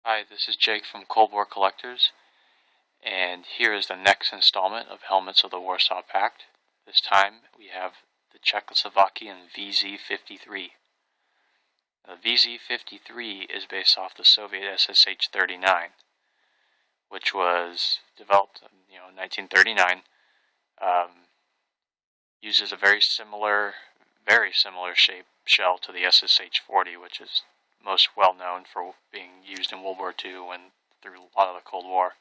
Hi, this is Jake from Cold War Collectors, and here is the next installment of Helmets of the Warsaw Pact. This time we have the Czechoslovakian VZ53. The VZ53 is based off the Soviet SSH-39, which was developed in 1939. Uses a very similar shape shell to the SSH-40, which is most well known for being used in World War II and through a lot of the Cold War.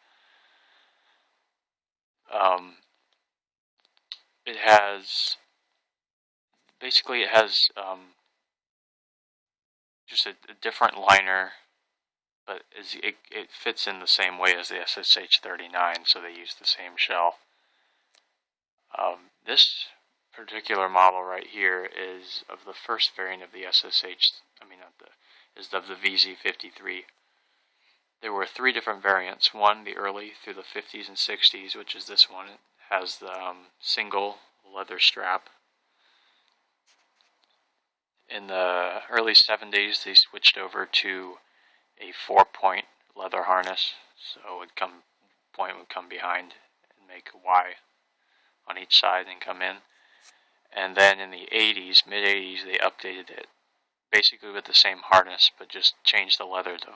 It has just a different liner, but it fits in the same way as the SSH-39, so they use the same shell. This particular model right here is of the first variant of the is of the VZ53. There were three different variants. One, the early through the 50s and 60s, which is this one. It has the single leather strap. In the early 70s, they switched over to a 4-point leather harness, so point would come behind and make a Y on each side and come in. And then in the 80s, mid-80s, they updated it, basically with the same harness, but just changed the leather to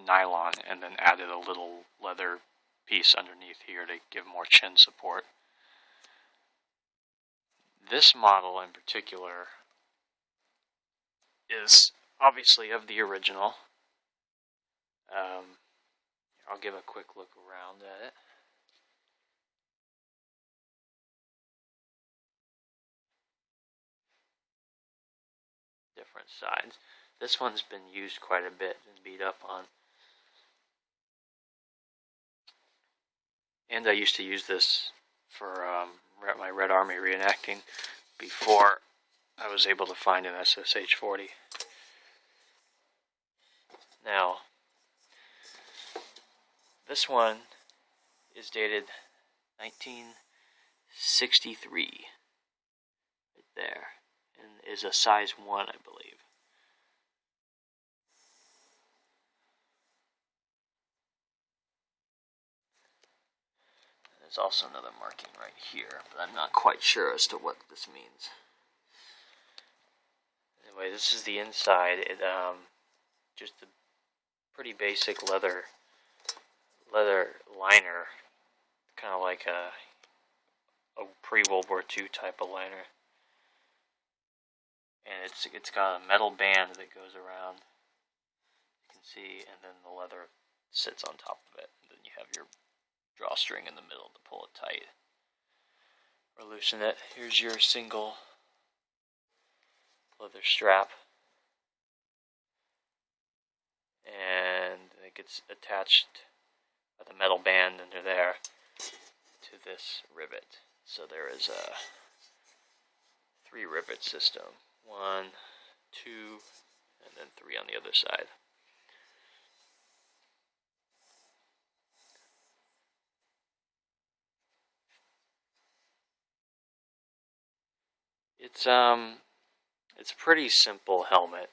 nylon and then added a little leather piece underneath here to give more chin support. This model in particular is obviously of the original. I'll give a quick look around at it. Different sides. This one's been used quite a bit and beat up on. And I used to use this for my Red Army reenacting before I was able to find an SSH-40. Now, this one is dated 1963, right there, and is a size 1, I believe. There's also another marking right here, but I'm not quite sure as to what this means. Anyway, this is the inside. It just a pretty basic leather liner, kind of like a pre-World War II type of liner. And it's got a metal band that goes around, you can see, and then the leather sits on top of it. And then you have your drawstring in the middle to pull it tight or loosen it. Here's your single leather strap, and it gets attached with a metal band under there to this rivet. So there is a 3 rivet system. 1, 2, and then 3 on the other side. It's a pretty simple helmet.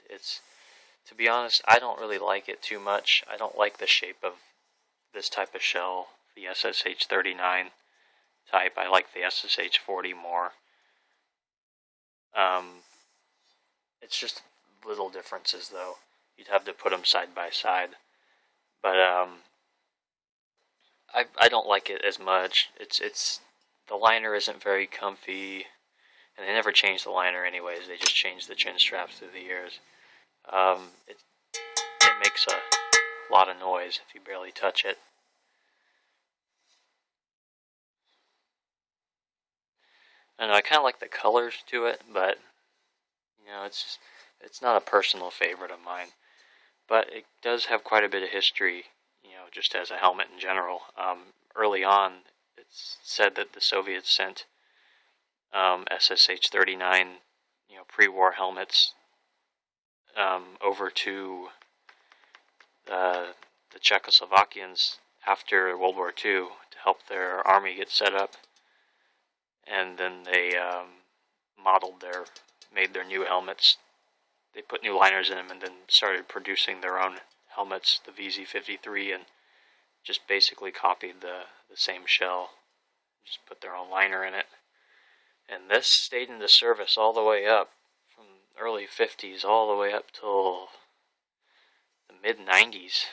To be honest, I don't really like it too much. I don't like the shape of this type of shell, the SSH-39 type. I like the SSH-40 more. It's just little differences, though. You'd have to put them side by side. But I don't like it as much. The liner isn't very comfy, and they never changed the liner anyways. They just changed the chin straps through the years. It makes a lot of noise if you barely touch it. I know, I kind of like the colors to it, but it's not a personal favorite of mine. But it does have quite a bit of history, just as a helmet in general. Early on, it's said that the Soviets sent SSH-39, pre-war helmets over to the Czechoslovakians after World War II to help their army get set up, and then they made their new helmets. They put new liners in them and then started producing their own helmets, the VZ53, and just basically copied the same shell, just put their own liner in it. And this stayed in the service all the way up, from early 50s all the way up till the mid-90s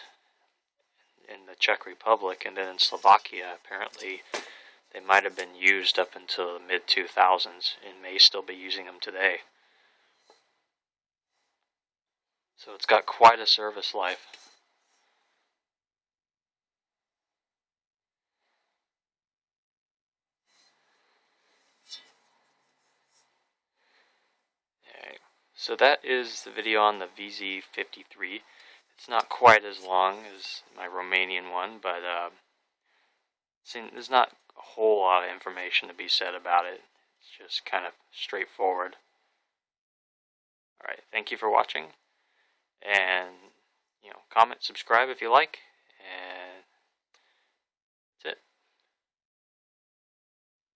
in the Czech Republic, and then in Slovakia apparently they might have been used up until the mid-2000s and may still be using them today. So it's got quite a service life. Okay. So that is the video on the VZ53. It's not quite as long as my Romanian one, but there's not a whole lot of information to be said about it. It's just kind of straightforward. Alright, thank you for watching, and comment, subscribe if you like.